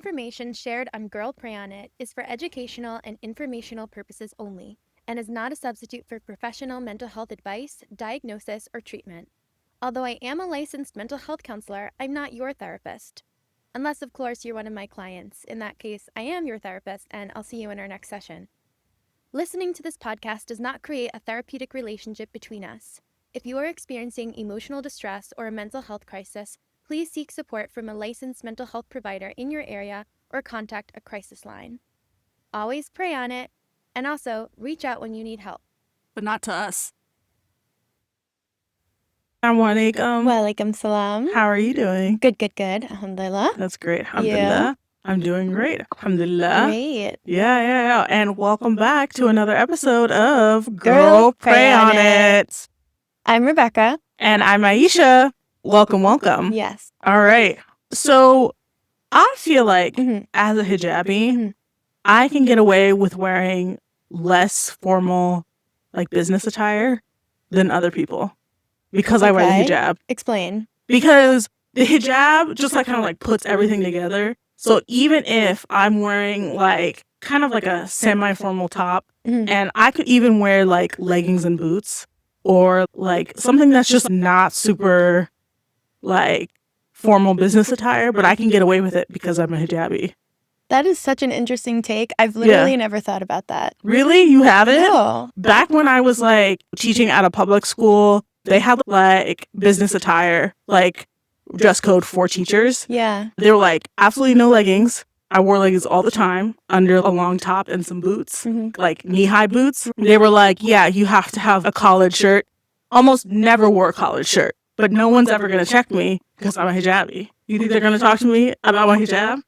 information shared on Girl Pray On It is for educational and informational purposes only and is not a substitute for professional mental health advice, diagnosis, or treatment. Although I am a licensed mental health counselor, I'm not your therapist. Unless, of course, you're one of my clients. In that case, I am your therapist, and I'll see you in our next session. Listening to this podcast does not create a therapeutic relationship between us. If you are experiencing emotional distress or a mental health crisis, please seek support from a licensed mental health provider in your area or contact a crisis line. Always pray on it, and also reach out when you need help. But not to us. Assalamu alaikum. Walaikum salam. How are you doing? Good. Alhamdulillah. That's great. Alhamdulillah. I'm doing great. Alhamdulillah. Great. Yeah. And welcome back to another episode of Girl Pray On It. I'm Rebecca. And I'm Aisha. Welcome. Yes. All right. So I feel like as a hijabi, I can get away with wearing less formal, like business attire than other people because I wear the hijab. Explain. Because the hijab just like kind of like puts everything together. So even if I'm wearing like kind of like a semi-formal top, and I could even wear like leggings and boots or like something that's just not super like formal business attire, but I can get away with it because I'm a hijabi. That is such an interesting take. I've literally never thought about that. Really? You haven't? No. Back when I was like teaching at a public school, they had like business attire, like dress code for teachers. Yeah. They were like, absolutely no leggings. I wore leggings all the time under a long top and some boots, like knee-high boots. They were like, yeah, you have to have a collared shirt. Almost never wore a collared shirt, but no one's ever going to check me because I'm a hijabi. You think they're going to talk to me about my hijab?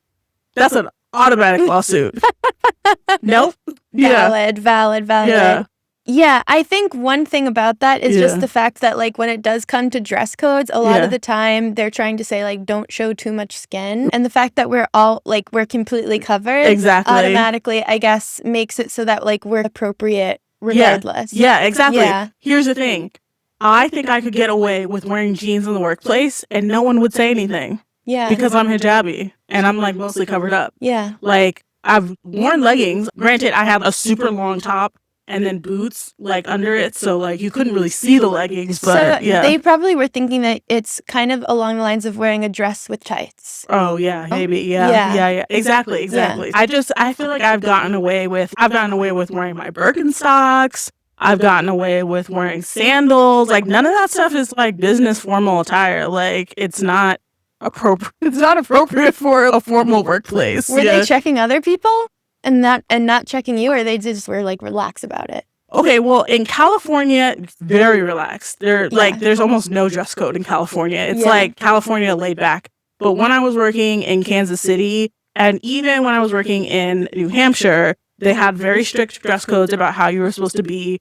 That's an automatic lawsuit. Nope. Valid. Yeah, I think one thing about that is just the fact that, like, when it does come to dress codes, a lot of the time they're trying to say, like, don't show too much skin. And the fact that we're all, like, we're completely covered automatically, I guess, makes it so that, like, we're appropriate regardless. Yeah, exactly. Yeah. Here's the thing. I think I could get away with wearing jeans in the workplace and no one would say anything. Yeah. Because I'm hijabi and I'm, like, mostly covered up. Yeah. Like, I've worn leggings. Granted, I have a super long top and then boots like under it, so like you couldn't really see the leggings, but they probably were thinking that it's kind of along the lines of wearing a dress with tights. Oh yeah, maybe. Yeah. Exactly. Yeah. I feel like I've gotten away with wearing my Birkenstocks. I've gotten away with wearing sandals. Like none of that stuff is like business formal attire. Like it's not appropriate. It's not appropriate for a formal workplace. Were they checking other people? And not checking you, or they just were like relaxed about it? Okay, well, in California, very relaxed. There's almost no dress code in California. It's like California laid back. But when I was working in Kansas City, and even when I was working in New Hampshire, they had very strict dress codes about how you were supposed to be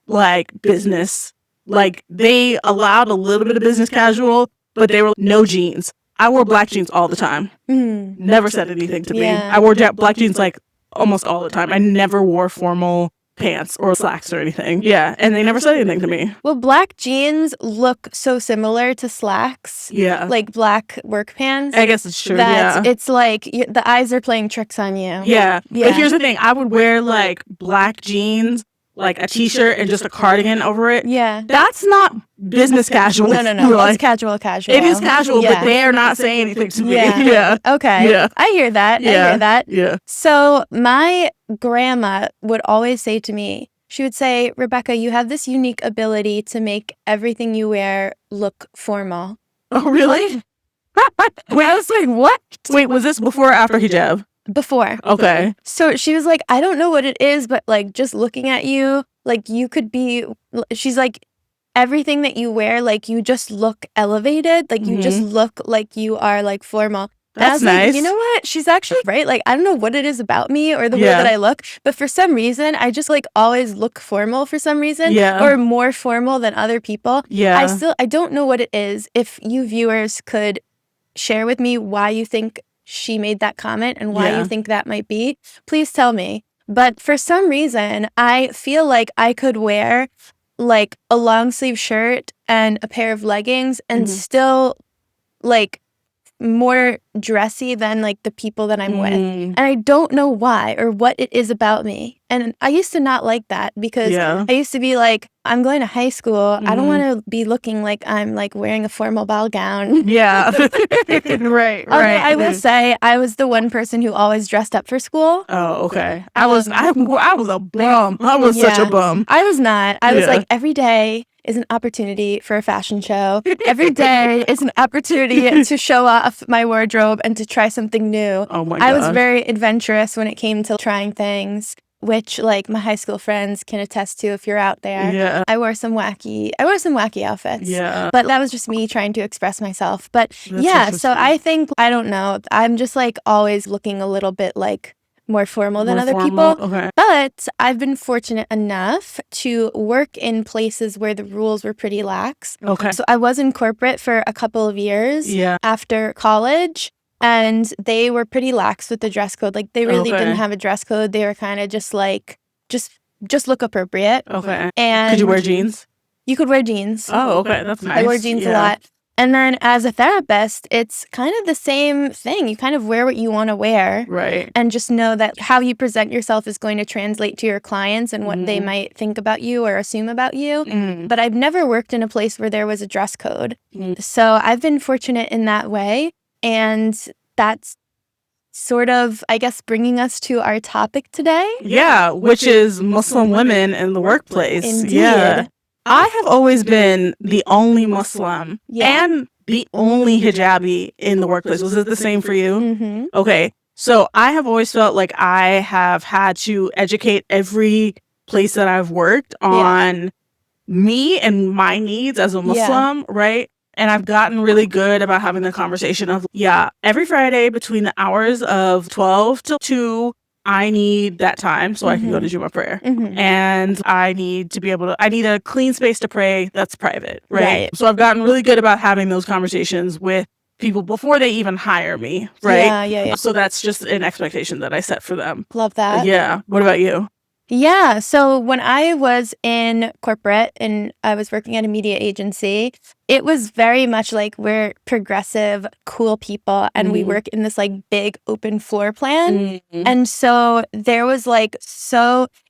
like business. Like they allowed a little bit of business casual, but they were no jeans. I wore black jeans all the time. Never said anything to me. I wore black jeans like almost all the time. I never wore formal pants or slacks or anything. Yeah, and they never said anything to me. Well, black jeans look so similar to slacks. Yeah. Like black work pants. I guess it's true, yeah. It's like the eyes are playing tricks on you. Yeah. But here's the thing. I would wear like black jeans, like a t-shirt and just a cardigan over it. Yeah. That's not business casual. No. Like, it's casual. It is casual, but they're not saying anything to me. Yeah. Okay. Yeah. I hear that. Yeah. So my grandma would always say to me, she would say, Rebecca, you have this unique ability to make everything you wear look formal. Oh, really? Wait, I was like, what? Wait, was this before or after hijab? Before. Okay. So she was like, I don't know what it is, but like just looking at you, like you could be, she's like, everything that you wear, like you just look elevated, like you just look like you are like formal. That's nice. Like, you know what? She's actually right. Like, I don't know what it is about me or the way that I look, but for some reason, I just like always look formal for some reason or more formal than other people. Yeah. I don't know what it is. If you viewers could share with me why you think she made that comment and why you think that might be, please tell me. But for some reason, I feel like I could wear like a long sleeve shirt and a pair of leggings and still like more dressy than like the people that I'm with. Mm. And I don't know why or what it is about me. And I used to not like that because Yeah. I used to be like, I'm going to high school. I don't Mhm. want to be looking like I'm like wearing a formal ball gown. Yeah. Right. Although Right. I will say I was the one person who always dressed up for school. Oh, okay. I was a bum. I was such a bum. I was not. I was Yeah. like, every day is an opportunity for a fashion show. Every day is an opportunity to show off my wardrobe and to try something new. Oh my I was gosh. very adventurous when it came to trying things, which like my high school friends can attest to if you're out there. Yeah. I wore some wacky outfits. Yeah. But that was just me trying to express myself. But That's yeah, so interesting. I think, I don't know, I'm just like always looking a little bit like more formal than More other formal? people. Okay. But I've been fortunate enough to work in places where the rules were pretty lax. Okay. So I was in corporate for a couple of years Yeah. after college, and they were pretty lax with the dress code. Like they really Okay. didn't have a dress code. They were kind of just like, just look appropriate. Okay. And Could you wear jeans? you could wear jeans. Oh, okay. That's nice. I wore jeans a lot. And then as a therapist, it's kind of the same thing. You kind of wear what you want to wear. Right. And just know that how you present yourself is going to translate to your clients and what they might think about you or assume about you. But I've never worked in a place where there was a dress code. So I've been fortunate in that way. And that's sort of, I guess, bringing us to our topic today. Yeah, which is Muslim women in the workplace. Indeed. Yeah. I have always been the only Muslim and the only hijabi in the workplace. Was it the same for you? Mm-hmm. Okay. So I have always felt like I have had to educate every place that I've worked on me and my needs as a Muslim, right? And I've gotten really good about having the conversation of, every Friday between the hours of 12 till 2, I need that time so I can go to Jumu'ah prayer. And I need to be able to, I need a clean space to pray that's private, right? So I've gotten really good about having those conversations with people before they even hire me, right? Yeah. So that's just an expectation that I set for them. Love that. Yeah. What about you? Yeah. So when I was in corporate and I was working at a media agency, it was very much like we're progressive, cool people, and we work in this like big open floor plan. And so there was like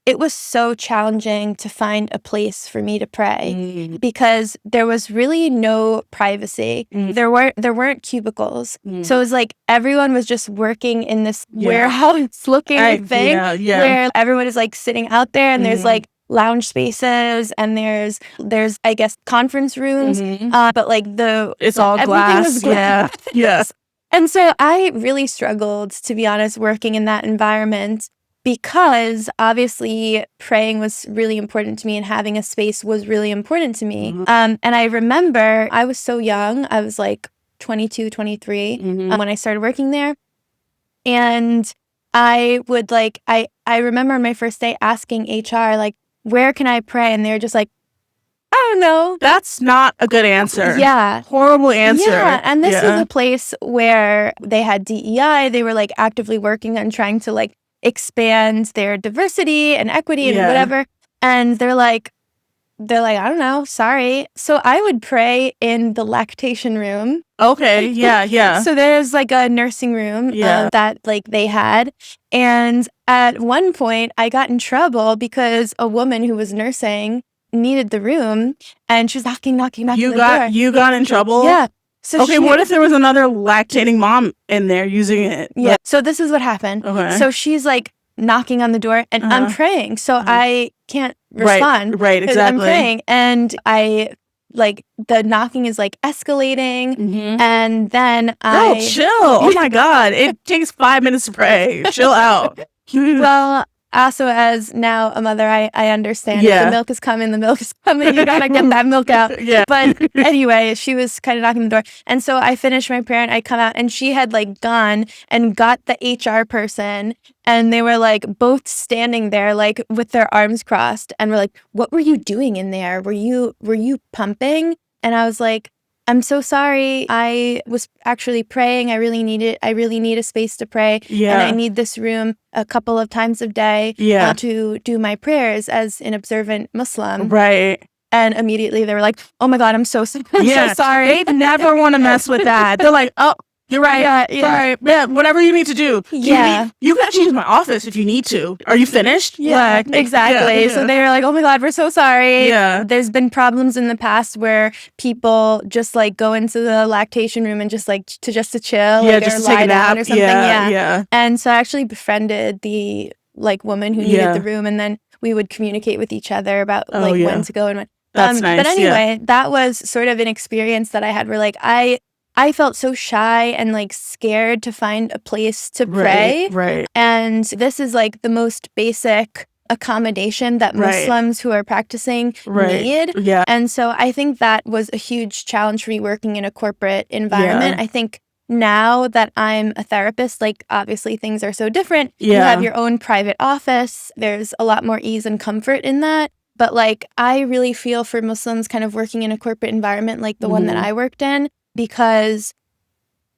it was so challenging to find a place for me to pray because there was really no privacy. There weren't cubicles. So it was like everyone was just working in this warehouse looking thing where everyone is like sitting out there and there's like lounge spaces and there's I guess conference rooms, but like it's all glass. Was glass. Yes. And so I really struggled, to be honest, working in that environment because obviously praying was really important to me and having a space was really important to me. And I remember I was so young. I was like 22, 23 when I started working there. And I would like, I remember on my first day asking HR, like, where can I pray? And they were just like, I don't know. That's not a good answer. Yeah. Horrible answer. Yeah. And this was a place where they had DEI. They were like actively working on trying to like expand their diversity and equity and whatever. And they're like, I don't know, sorry. So I would pray in the lactation room. Okay, yeah. So there's like a nursing room that like they had. And at one point I got in trouble because a woman who was nursing needed the room and she was knocking on the door. You got in trouble? Yeah. So what if there was another lactating mom in there using it? Yeah. So this is what happened. Okay. So she's like knocking on the door and I'm praying. So I can't respond. Right, exactly. I'm praying and I like the knocking is like escalating and then chill. Oh my God. It takes 5 minutes to pray. Chill out. Well, also as now a mother, I understand. If the milk is coming, you gotta get that milk out. But anyway, she was kind of knocking the door. And so I finished my prayer and I come out and she had like gone and got the HR person and they were like both standing there like with their arms crossed and were like, what were you doing in there? Were you pumping? And I was like, I'm so sorry. I was actually praying. I really need a space to pray. And I need this room a couple of times a day to do my prayers as an observant Muslim. Right. And immediately they were like, oh my God, I'm so sorry. They never want to mess with that. They're like, oh, You're right. Sorry. Yeah, whatever you need to do. You can actually use my office if you need to. Are you finished? Yeah, exactly. So they were like, oh my God, we're so sorry. Yeah. There's been problems in the past where people just like go into the lactation room and just like to chill. Yeah, like, just or to take lie a nap. down or something. Yeah. And so I actually befriended the like woman who needed the room, and then we would communicate with each other about when to go and when. That's nice. But anyway, that was sort of an experience that I had where like I felt so shy and like scared to find a place to pray. Right. And this is like the most basic accommodation that Muslims who are practicing need. Yeah. And so I think that was a huge challenge for me working in a corporate environment. I think now that I'm a therapist, like obviously things are so different. You have your own private office. There's a lot more ease and comfort in that. But like I really feel for Muslims kind of working in a corporate environment like the one that I worked in, because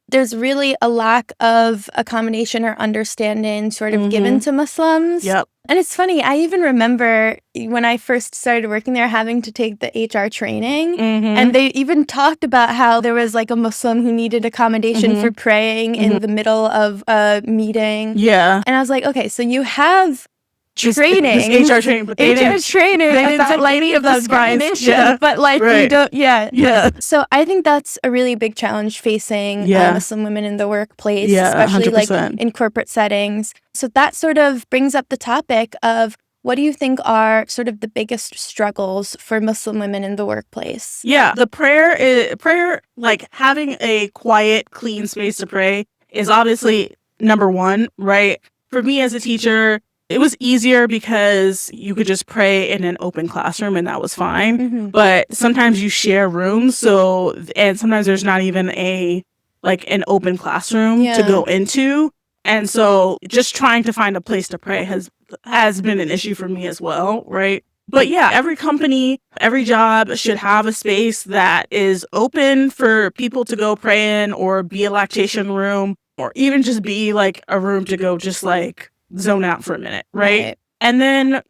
there's really a lack of accommodation or understanding sort of given to Muslims. Yep. And it's funny, I even remember when I first started working there having to take the HR training. And they even talked about how there was like a Muslim who needed accommodation for praying in the middle of a meeting. Yeah. And I was like, okay, so you have training. This HR training, but they didn't take any of those grinds. Yeah. But like you don't, Yeah. So I think that's a really big challenge facing Muslim women in the workplace, especially 100%. like in corporate settings. So that sort of brings up the topic of what do you think are sort of the biggest struggles for Muslim women in the workplace? Yeah, the prayer, like having a quiet, clean space to pray is obviously number one, right? For me as a teacher, it was easier because you could just pray in an open classroom and that was fine. But sometimes you share rooms, and sometimes there's not even an open classroom to go into. And so just trying to find a place to pray has been an issue for me as well, right? But yeah, every company, every job should have a space that is open for people to go pray in, or be a lactation room, or even just be like a room to go just like zone out for a minute, right? And then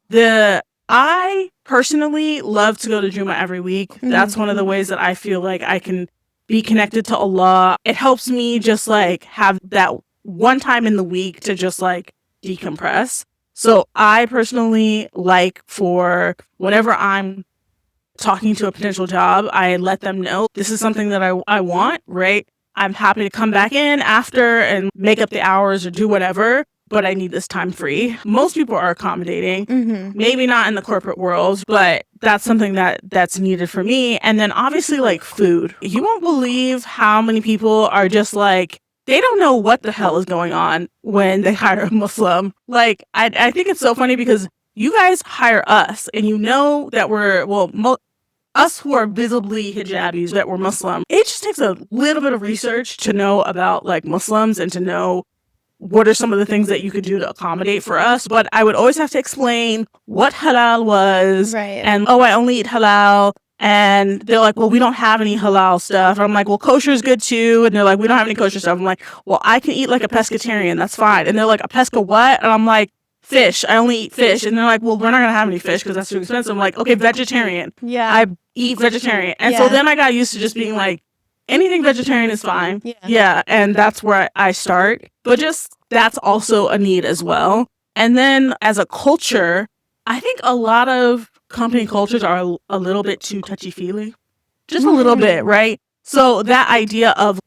I personally love to go to Jummah every week. That's one of the ways that I feel like I can be connected to Allah. It helps me just like have that one time in the week to just like decompress. So I personally like, for whenever I'm talking to a potential job, I let them know this is something that I want, right? I'm happy to come back in after and make up the hours or do whatever, but I need this time free. Most people are accommodating, maybe not in the corporate world, but that's something that's needed for me. And then obviously like food. You won't believe how many people are just like, they don't know what the hell is going on when they hire a Muslim. Like, I think it's so funny because you guys hire us and you know that us who are visibly hijabis, that we're Muslim. It just takes a little bit of research to know about like Muslims and to know what are some of the things that you could do to accommodate for us. But I would always have to explain what halal was. And, I only eat halal. And they're like, well, we don't have any halal stuff. I'm like, well, kosher is good too. And they're like, we don't have any kosher stuff. I'm like, well, I can eat like a pescatarian. That's fine. And they're like, a pesca what? And I'm like, fish. I only eat fish. And they're like, well, we're not going to have any fish because that's too expensive. I'm like, okay, vegetarian. I eat vegetarian. And so then I got used to just being like, anything vegetarian is fine. And that's where I start. But just that's also a need as well. And then as a culture, I think a lot of company cultures are a little bit too touchy-feely. Just a little bit, right? So that idea of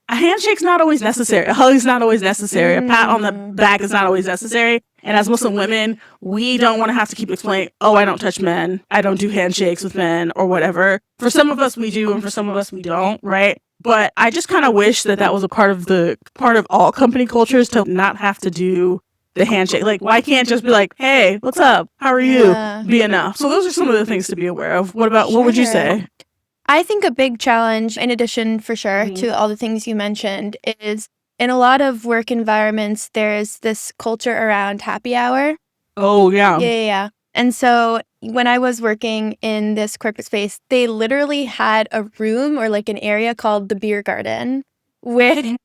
a handshake's not always necessary. A hug's not always necessary. A pat on the back is not always necessary. And as Muslim women, we don't want to have to keep explaining, I don't touch men. I don't do handshakes with men or whatever. For some of us, we do, and for some of us, we don't, right? But I just kind of wish that was a part of all company cultures, to not have to do the handshake. Like, why can't just be like, hey, what's up? How are you? Be enough. So those are some of the things to be aware of. What would you say? I think a big challenge, in addition for sure to all the things you mentioned, is in a lot of work environments, there's this culture around happy hour. Oh, yeah. Yeah. And so when I was working in this corporate space, they literally had a room or like an area called the beer garden where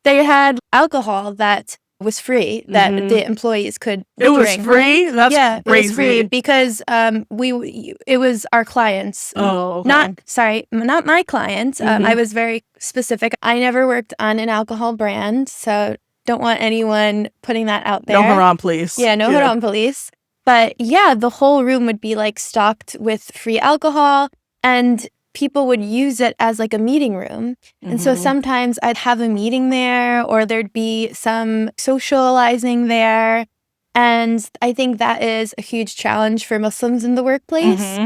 they had alcohol that was free, that the employees could drink. It was free? That's crazy. It was free because it was our clients. Oh, okay. Not my clients. I was very specific. I never worked on an alcohol brand, so don't want anyone putting that out there. No haram, please. Yeah, no haram, please. But yeah, the whole room would be like stocked with free alcohol, and people would use it as like a meeting room. And so sometimes I'd have a meeting there, or there'd be some socializing there. And I think that is a huge challenge for Muslims in the workplace.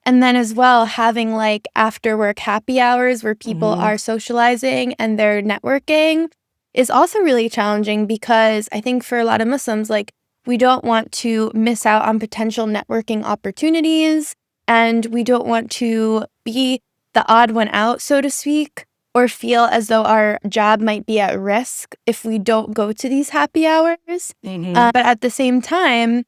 And then as well, having like after work happy hours where people are socializing and they're networking is also really challenging, because I think for a lot of Muslims, like, we don't want to miss out on potential networking opportunities, and we don't want to be the odd one out, so to speak, or feel as though our job might be at risk if we don't go to these happy hours. But at the same time,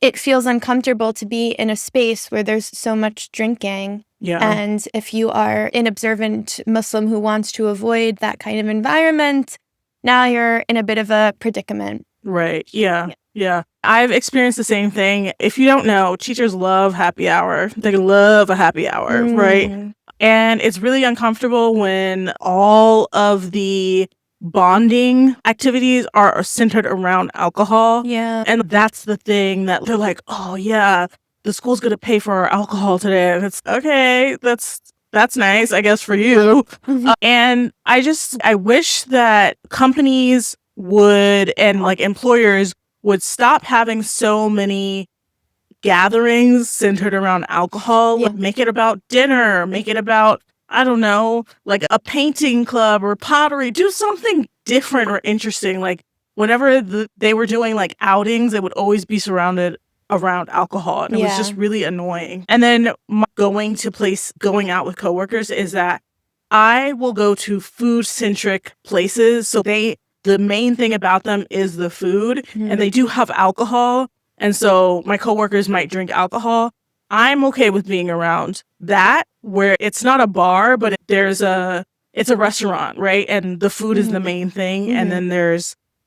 it feels uncomfortable to be in a space where there's so much drinking. Yeah. And if you are an observant Muslim who wants to avoid that kind of environment, now you're in a bit of a predicament. Right. Yeah. I've experienced the same thing. If you don't know, teachers love happy hour. They love a happy hour, right? And it's really uncomfortable when all of the bonding activities are centered around alcohol. Yeah. And that's the thing that they're like, oh yeah, the school's going to pay for our alcohol today. And it's okay. That's nice, I guess, for you. And I wish that companies would, and like employers would, stop having so many gatherings centered around alcohol. Yeah. Make it about dinner, make it about, I don't know, like a painting club or pottery. Do something different or interesting. Like whenever they were doing like outings, it would always be surrounded around alcohol, and it was just really annoying. And then going out with coworkers is that I will go to food-centric places. So the main thing about them is the food, and they do have alcohol. And so my coworkers might drink alcohol. I'm okay with being around that, where it's not a bar, but it's a restaurant, right? And the food is the main thing. And then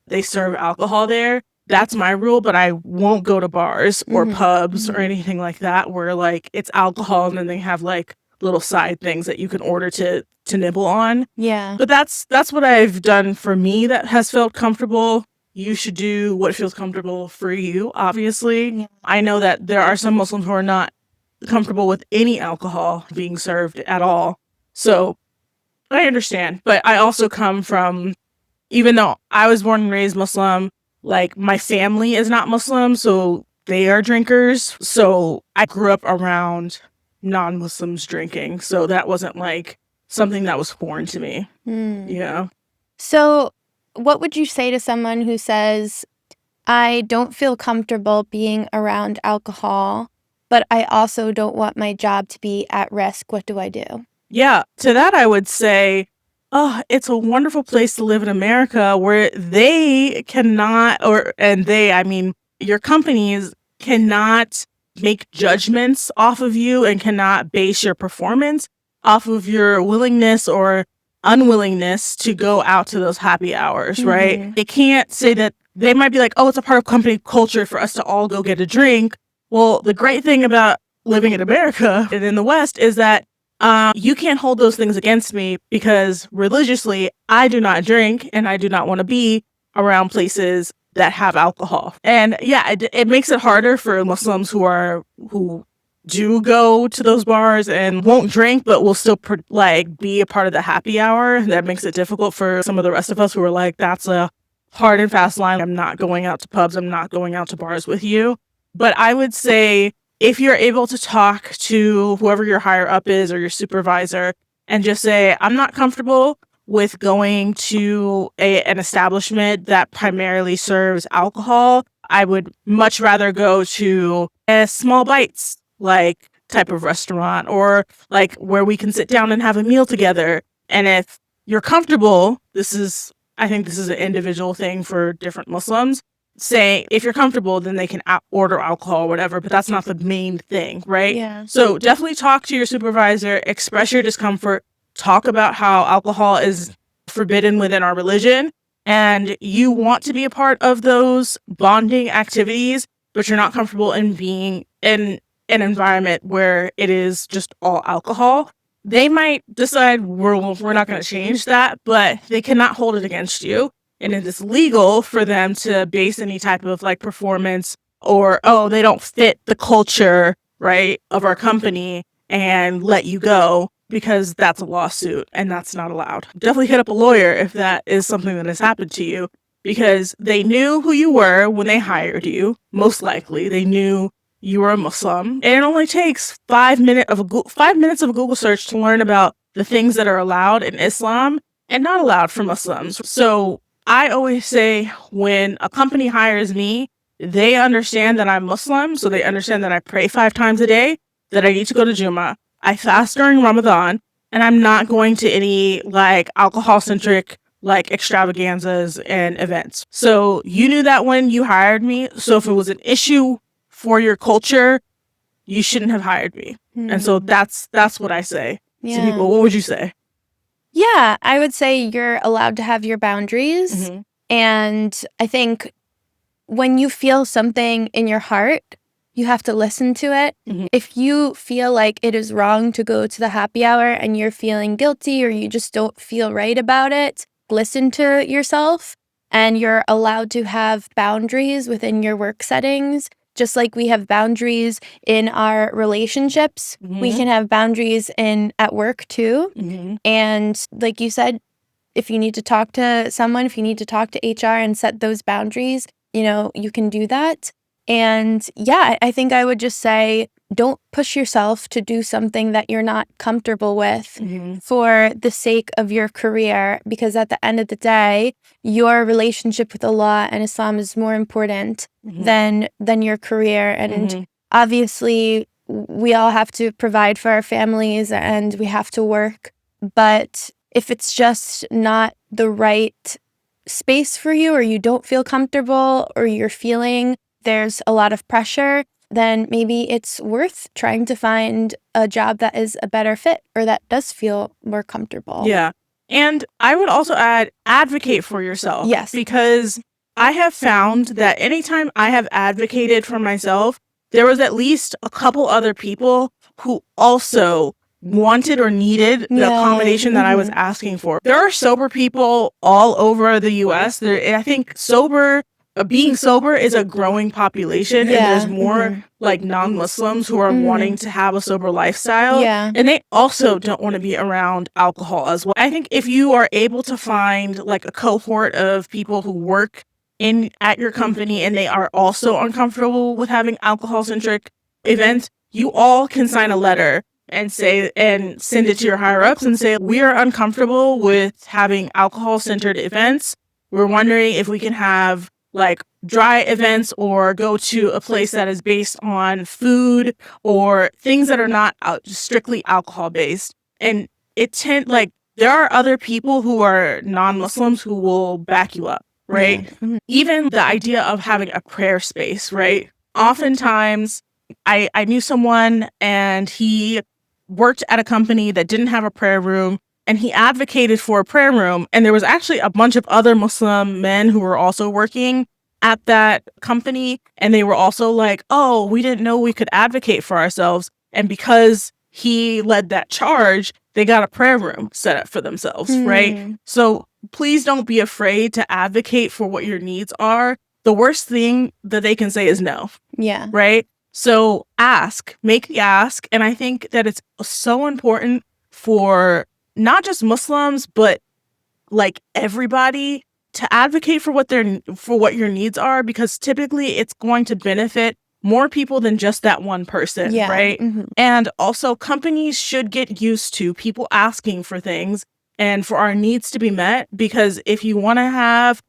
they serve alcohol there. That's my rule, but I won't go to bars or pubs or anything like that where like it's alcohol and then they have like little side things that you can order to nibble on. Yeah. But that's what I've done for me that has felt comfortable. You should do what feels comfortable for you, obviously. Yeah. I know that there are some Muslims who are not comfortable with any alcohol being served at all. So I understand. But I also come from, even though I was born and raised Muslim, like my family is not Muslim, so they are drinkers. So I grew up around non-Muslims drinking. So that wasn't like something that was foreign to me. Yeah. So what would you say to someone who says, I don't feel comfortable being around alcohol, but I also don't want my job to be at risk? What do I do? Yeah. To that, I would say, it's a wonderful place to live in America where they cannot, I mean, your companies cannot make judgments off of you and cannot base your performance off of your willingness or unwillingness to go out to those happy hours, right? They can't say that. They might be like, oh, it's a part of company culture for us to all go get a drink. Well, the great thing about living in America and in the West is that you can't hold those things against me, because religiously, I do not drink and I do not want to be around places that have alcohol. And yeah, it makes it harder for Muslims who do go to those bars and won't drink, but will still be a part of the happy hour. That makes it difficult for some of the rest of us who are like, that's a hard and fast line. I'm not going out to pubs. I'm not going out to bars with you. But I would say, if you're able to talk to whoever your higher up is or your supervisor and just say, I'm not comfortable with going to an establishment that primarily serves alcohol. I would much rather go to a small bites like type of restaurant, or like where we can sit down and have a meal together. And if you're comfortable, I think this is an individual thing for different Muslims. Say, if you're comfortable, then they can order alcohol or whatever, but that's not the main thing, right? Yeah. So definitely talk to your supervisor, express your discomfort, talk about how alcohol is forbidden within our religion, and you want to be a part of those bonding activities, but you're not comfortable in being in an environment where it is just all alcohol, they might decide we're not going to change that, but they cannot hold it against you. And it is legal for them to base any type of like performance or, oh, they don't fit the culture, right, of our company and let you go, because that's a lawsuit and that's not allowed. Definitely hit up a lawyer if that is something that has happened to you, because they knew who you were when they hired you. Most likely they knew you were a Muslim. And it only takes 5 minutes of a Google search to learn about the things that are allowed in Islam and not allowed for Muslims. So I always say when a company hires me, they understand that I'm Muslim. So they understand that I pray 5 times a day, that I need to go to Jummah. I fast during Ramadan, and I'm not going to any like alcohol-centric like extravaganzas and events. So you knew that when you hired me. So if it was an issue for your culture, you shouldn't have hired me. And so that's what I say to people. What would you say? Yeah, I would say you're allowed to have your boundaries. And I think when you feel something in your heart, you have to listen to it. If you feel like it is wrong to go to the happy hour and you're feeling guilty or you just don't feel right about it, listen to yourself, and you're allowed to have boundaries within your work settings. Just like we have boundaries in our relationships, we can have boundaries at work too. And like you said, if you need to talk to someone, if you need to talk to HR and set those boundaries, you can do that. And yeah, I think I would just say, don't push yourself to do something that you're not comfortable with for the sake of your career, because at the end of the day, your relationship with Allah and Islam is more important than your career. And obviously, we all have to provide for our families and we have to work. But if it's just not the right space for you, or you don't feel comfortable, or you're feeling there's a lot of pressure, then maybe it's worth trying to find a job that is a better fit or that does feel more comfortable. Yeah. And I would also add, advocate for yourself. Yes. Because I have found that anytime I have advocated for myself, there was at least a couple other people who also wanted or needed the accommodation that I was asking for. There are sober people all over the US. I think being sober is a growing population, and there's more like non-Muslims who are wanting to have a sober lifestyle, and they also don't want to be around alcohol as well. I think if you are able to find like a cohort of people who work at your company and they are also uncomfortable with having alcohol-centric events, you all can sign a letter and send it to your higher ups and say, we are uncomfortable with having alcohol-centered events. We're wondering if we can have like dry events or go to a place that is based on food or things that are not strictly alcohol based. And there are other people who are non-Muslims who will back you up, right? Even the idea of having a prayer space, right? Oftentimes I knew someone and he worked at a company that didn't have a prayer room, and he advocated for a prayer room. And there was actually a bunch of other Muslim men who were also working at that company. And they were also like, oh, we didn't know we could advocate for ourselves. And because he led that charge, they got a prayer room set up for themselves, right? So please don't be afraid to advocate for what your needs are. The worst thing that they can say is no. Yeah. Right? So make the ask. And I think that it's so important for not just Muslims, but like everybody to advocate for what your needs are, because typically it's going to benefit more people than just that one person, right? And also companies should get used to people asking for things and for our needs to be met, because if you want to have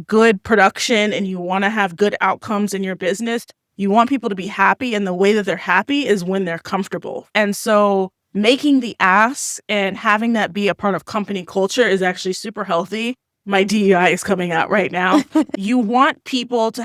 good production and you want to have good outcomes in your business, you want people to be happy, and the way that they're happy is when they're comfortable. And so making the ask and having that be a part of company culture is actually super healthy. My DEI is coming out right now. You want to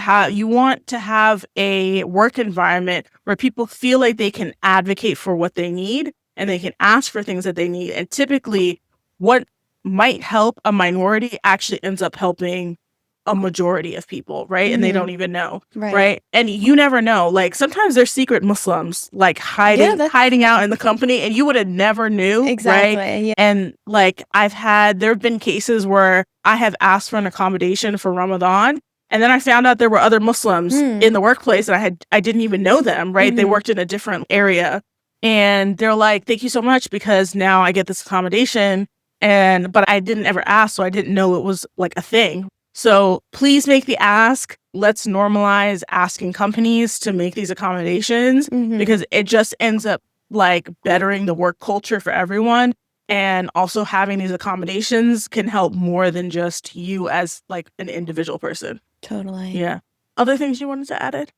have a work environment where people feel like they can advocate for what they need and they can ask for things that they need. And typically what might help a minority actually ends up helping a majority of people, right? And they don't even know, right? And you never know. Like sometimes there's secret Muslims like hiding out in the company, and you would have never knew, right? Yeah. And like there have been cases where I have asked for an accommodation for Ramadan, and then I found out there were other Muslims in the workplace, and I didn't even know them, right? They worked in a different area, and they're like, "Thank you so much because now I get this accommodation." But I didn't ever ask, so I didn't know it was like a thing. So please make the ask. Let's normalize asking companies to make these accommodations because it just ends up like bettering the work culture for everyone. And also having these accommodations can help more than just you as like an individual person. Totally. Yeah. Other things you wanted to add, Ed?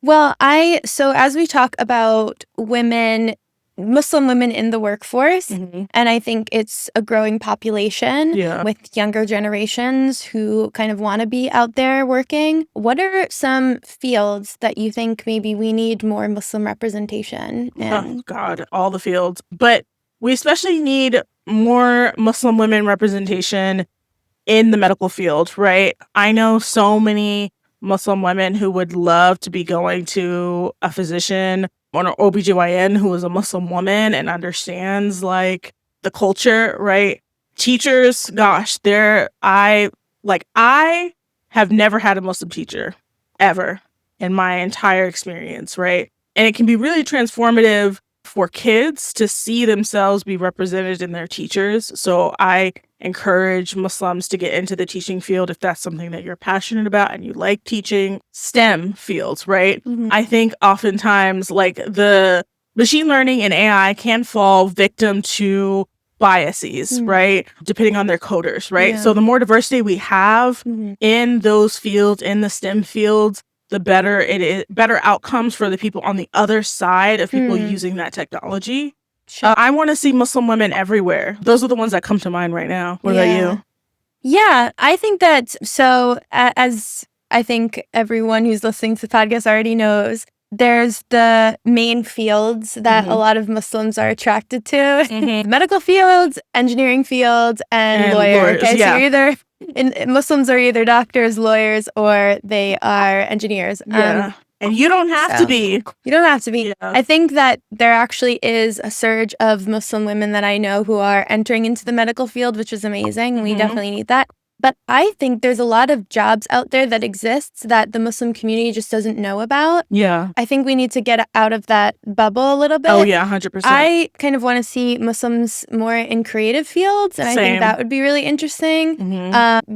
Well, so as we talk about Muslim women in the workforce, and I think it's a growing population with younger generations who kind of want to be out there working. What are some fields that you think maybe we need more Muslim representation in? Oh, God, all the fields. But we especially need more Muslim women representation in the medical field, right? I know so many Muslim women who would love to be going to a physician or an OBGYN who is a Muslim woman and understands like the culture, right? Teachers, gosh, I have never had a Muslim teacher ever in my entire experience, right? And it can be really transformative for kids to see themselves be represented in their teachers. So I encourage Muslims to get into the teaching field if that's something that you're passionate about and you like teaching. STEM fields, right? I think oftentimes like the machine learning and AI can fall victim to biases, right? Depending on their coders, right? So the more diversity we have in those fields, in the STEM fields, the better it is, better outcomes for the people on the other side of people using that technology. Sure. I want to see Muslim women everywhere. Those are the ones that come to mind right now. What about you? Yeah, I think that, so as I think everyone who's listening to the podcast already knows, there's the main fields that a lot of Muslims are attracted to. Medical fields, engineering fields, and lawyers. Okay, so you're either... Muslims are either doctors, lawyers, or they are engineers. And you don't have to be. You don't have to be. Yeah. I think that there actually is a surge of Muslim women that I know who are entering into the medical field, which is amazing. We definitely need that. But I think there's a lot of jobs out there that exists that the Muslim community just doesn't know about. Yeah. I think we need to get out of that bubble a little bit. Oh, yeah, 100%. I kind of want to see Muslims more in creative fields, and I think that would be really interesting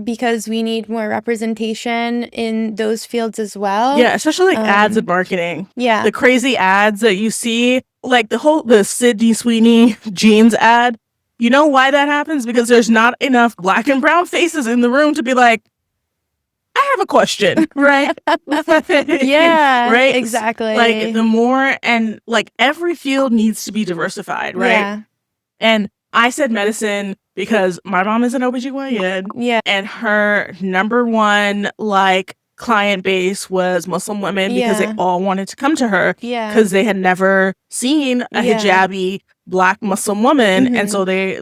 because we need more representation in those fields as well. Yeah, especially like ads and marketing. Yeah. The crazy ads that you see, like the Sydney Sweeney jeans ad. You know why that happens? Because there's not enough Black and brown faces in the room to be like, I have a question, right? Yeah, right? Exactly. Like the more, and like every field needs to be diversified, right? Yeah. And I said medicine because my mom is an OBGYN. Yeah. And her number one like client base was Muslim women because they all wanted to come to her because they had never seen a hijabi Black Muslim woman, and so they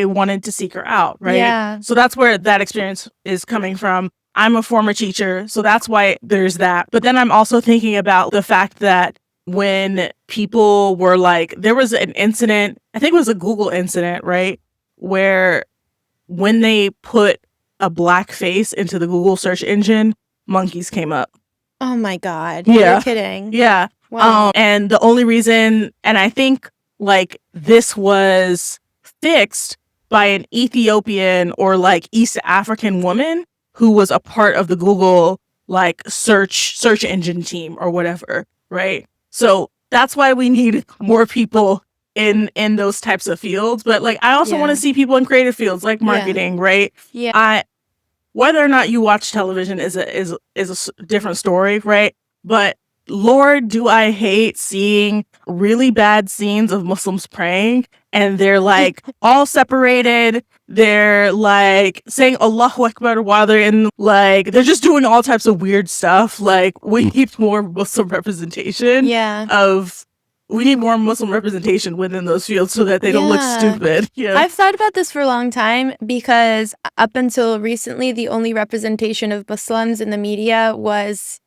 wanted to seek her out, right? Yeah. So that's where that experience is coming from. I'm a former teacher, so that's why there's that. But then I'm also thinking about the fact that when people were like, there was an incident, I think it was a Google incident, right? Where when they put a Black face into the Google search engine, monkeys came up. Oh my God. Yeah. You're kidding. Yeah. Wow. And the only reason, and I think like this was fixed by an Ethiopian or like East African woman who was a part of the Google like search engine team or whatever, right? So that's why we need more people in those types of fields. But like I also want to see people in creative fields like marketing, right? Yeah. Whether or not you watch television is a different story, right? But Lord, do I hate seeing really bad scenes of Muslims praying and they're like all separated. They're like saying Allahu Akbar while they're in like, they're just doing all types of weird stuff. Like we need more Muslim representation of we need more Muslim representation within those fields so that they don't look stupid. Yeah. I've thought about this for a long time because up until recently, the only representation of Muslims in the media was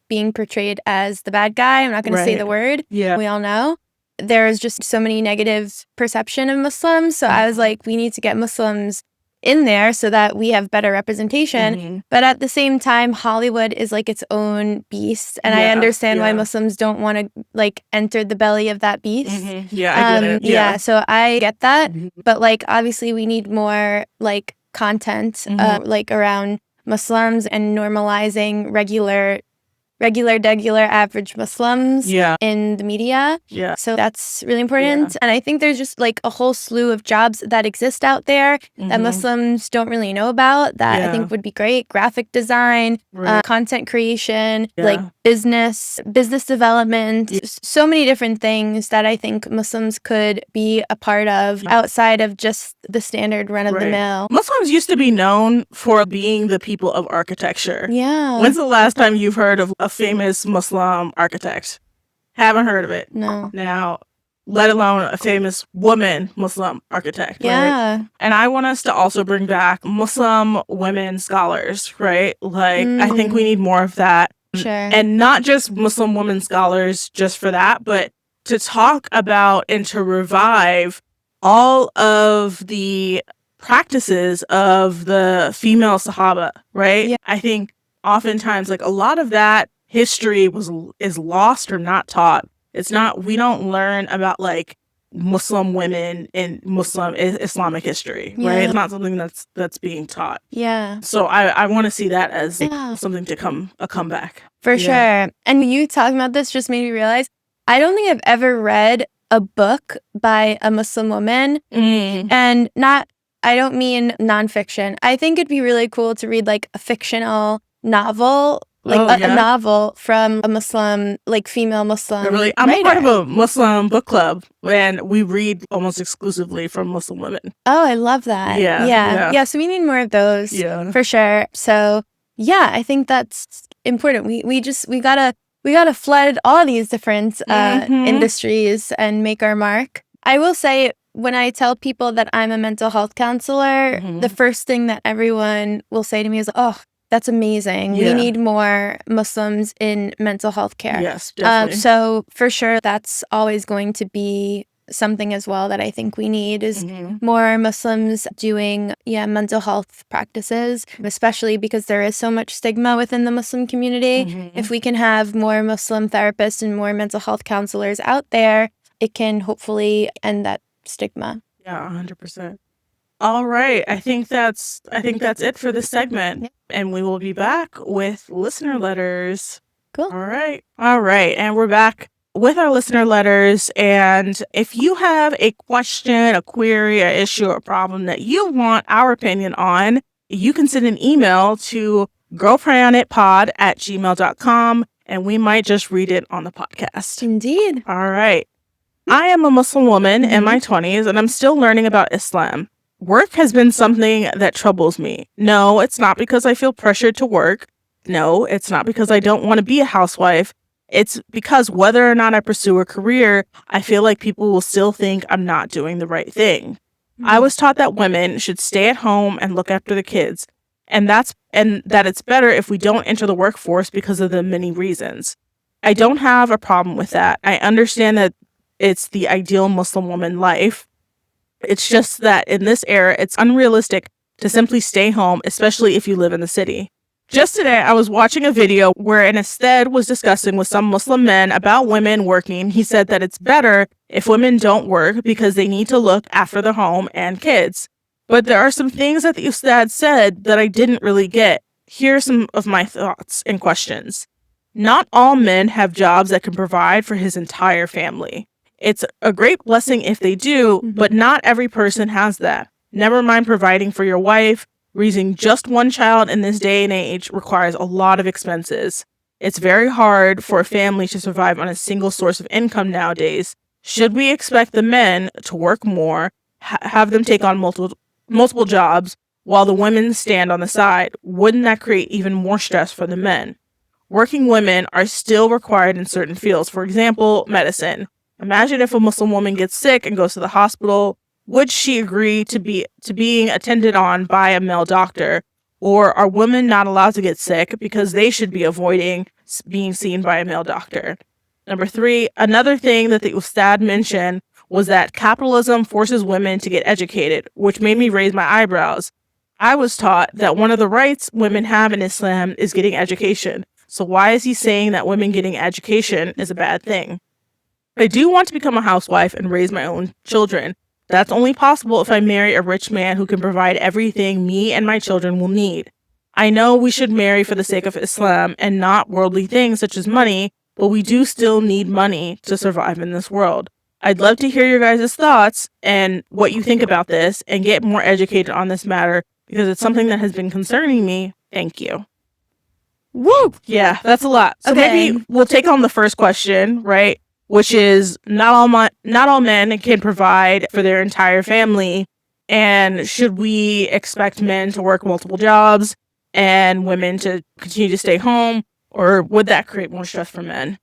being portrayed as the bad guy. I'm not going to say the word. Yeah. We all know. There's just so many negative perception of Muslims. So I was like, we need to get Muslims in there so that we have better representation. But at the same time, Hollywood is like its own beast. And I understand why Muslims don't want to like enter the belly of that beast. Yeah, I get it. Yeah, so I get that. But like, obviously we need more like content like around Muslims and normalizing regular, average Muslims in the media. Yeah. So that's really important. And I think there's just like a whole slew of jobs that exist out there that Muslims don't really know about that I think would be great. Graphic design, content creation, like business development, so many different things that I think Muslims could be a part of outside of just the standard run of the mill. Muslims used to be known for being the people of architecture. Yeah. When's the last time you've heard of a famous Muslim architect? Haven't heard of it. No. Now, let alone a famous woman Muslim architect. Yeah. Right? And I want us to also bring back Muslim women scholars, right? Like, I think we need more of that. Sure. And not just Muslim women scholars just for that, but to talk about and to revive all of the practices of the female Sahaba, right? Yeah. I think oftentimes like a lot of that history is lost or not taught. It's not, we don't learn about like Muslim women in Muslim Islamic history, right? It's not something that's being taught. Yeah. So I want to see that as something to a comeback. For sure. And you talking about this just made me realize I don't think I've ever read a book by a Muslim woman, and I don't mean nonfiction. I think it'd be really cool to read like a fictional novel, like a novel from a Muslim, like female Muslim I'm writer. a part of a Muslim book club, and we read almost exclusively from Muslim women. Oh, I love that. Yeah. So we need more of those for sure. So yeah, I think that's important. We gotta flood all these different industries and make our mark. I will say, when I tell people that I'm a mental health counselor, the first thing that everyone will say to me is, "Oh, that's amazing. We need more Muslims in mental health care." Yes, definitely. So for sure, that's always going to be something as well that I think we need is more Muslims doing mental health practices, especially because there is so much stigma within the Muslim community. If we can have more Muslim therapists and more mental health counselors out there, it can hopefully end that stigma. Yeah, 100%. All right. I think that's it for this segment. Yeah. And we will be back with listener letters. Cool. All right. And we're back with our listener letters. And if you have a question, a query, an issue, or problem that you want our opinion on, you can send an email to girlprayonitpod@gmail.com, and we might just read it on the podcast. Indeed. All right. I am a Muslim woman in my 20s, and I'm still learning about Islam. Work has been something that troubles me. No, it's not because I feel pressured to work. No, it's not because I don't want to be a housewife. It's because whether or not I pursue a career, I feel like people will still think I'm not doing the right thing. I was taught that women should stay at home and look after the kids, and that it's better if we don't enter the workforce because of the many reasons. I don't have a problem with that. I understand that it's the ideal Muslim woman life. It's just that in this era, it's unrealistic to simply stay home, especially if you live in the city. Just today, I was watching a video where an Ustad was discussing with some Muslim men about women working. He said that it's better if women don't work because they need to look after the home and kids. But there are some things that the Ustad said that I didn't really get. Here are some of my thoughts and questions. Not all men have jobs that can provide for his entire family. It's a great blessing if they do, but not every person has that. Never mind providing for your wife. Raising just one child in this day and age requires a lot of expenses. It's very hard for a family to survive on a single source of income nowadays. Should we expect the men to work more, have them take on multiple jobs, while the women stand on the side? Wouldn't that create even more stress for the men? Working women are still required in certain fields. For example, medicine. Imagine if a Muslim woman gets sick and goes to the hospital. Would she agree to being attended on by a male doctor? Or are women not allowed to get sick because they should be avoiding being seen by a male doctor? Number 3, another thing that the Ustad mentioned was that capitalism forces women to get educated, which made me raise my eyebrows. I was taught that one of the rights women have in Islam is getting education. So why is he saying that women getting education is a bad thing? I do want to become a housewife and raise my own children. That's only possible if I marry a rich man who can provide everything me and my children will need. I know we should marry for the sake of Islam and not worldly things such as money, but we do still need money to survive in this world. I'd love to hear your guys' thoughts and what you think about this and get more educated on this matter because it's something that has been concerning me. Thank you. Woo! Yeah, that's a lot. So Okay. maybe we'll take on the first question, right? Which is not all men can provide for their entire family. And should we expect men to work multiple jobs and women to continue to stay home? Or would that create more stress for men?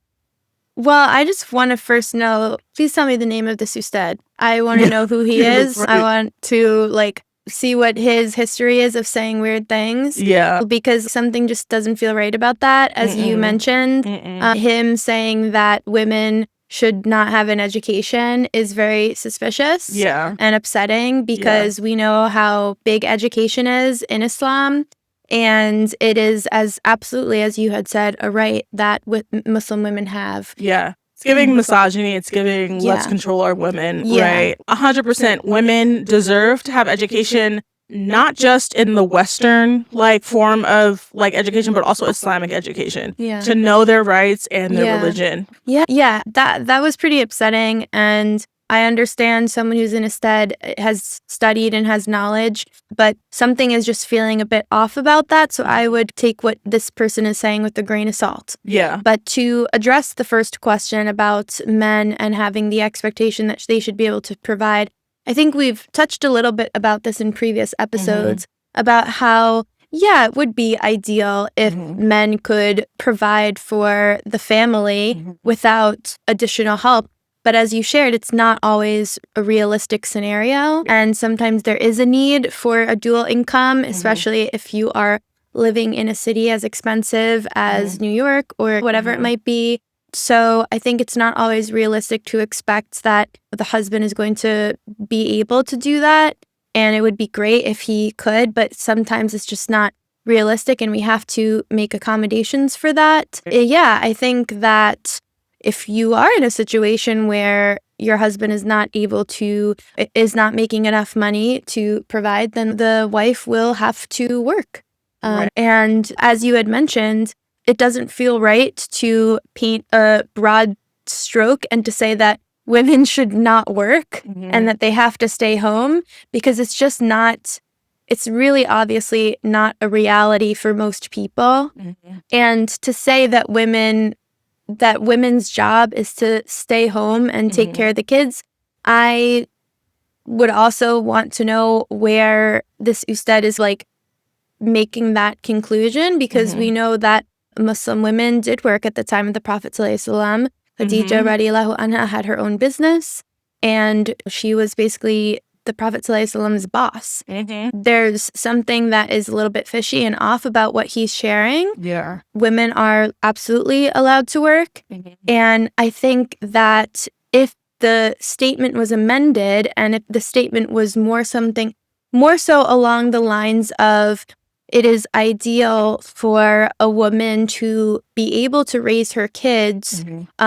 Well, I just want to first know, please tell me the name of this Ustad. I want to know who he is. Right. I want to see what his history is of saying weird things. Yeah. Because something just doesn't feel right about that. As you mentioned, him saying that women should not have an education is very suspicious and upsetting because we know how big education is in Islam. And it is as absolutely, as you had said, a right that Muslim women have. Yeah. It's giving misogyny. It's giving let's control our women, right? 100% women deserve to have education, not just in the Western form of education, but also Islamic education. Yeah. To know their rights and their religion. Yeah. That was pretty upsetting. And I understand someone who's in a stead has studied and has knowledge, but something is just feeling a bit off about that. So I would take what this person is saying with a grain of salt. Yeah. But to address the first question about men and having the expectation that they should be able to provide, I think we've touched a little bit about this in previous episodes about how, it would be ideal if men could provide for the family without additional help. But as you shared, it's not always a realistic scenario. And sometimes there is a need for a dual income, especially if you are living in a city as expensive as New York or whatever it might be. So I think it's not always realistic to expect that the husband is going to be able to do that. And it would be great if he could, but sometimes it's just not realistic and we have to make accommodations for that. Yeah, I think that if you are in a situation where your husband is not making enough money to provide, then the wife will have to work. And as you had mentioned, it doesn't feel right to paint a broad stroke and to say that women should not work and that they have to stay home, because it's just not, it's really obviously not a reality for most people. And to say that women's job is to stay home and take care of the kids, I would also want to know where this Ustad is making that conclusion, because we know that Muslim women did work at the time of the Prophet ﷺ. Khadija radiallahu anha had her own business and she was basically the Prophet ﷺ's boss. There's something that is a little bit fishy and off about what he's sharing. Yeah. Women are absolutely allowed to work. And I think that if the statement was amended and if the statement was more so along the lines of it is ideal for a woman to be able to raise her kids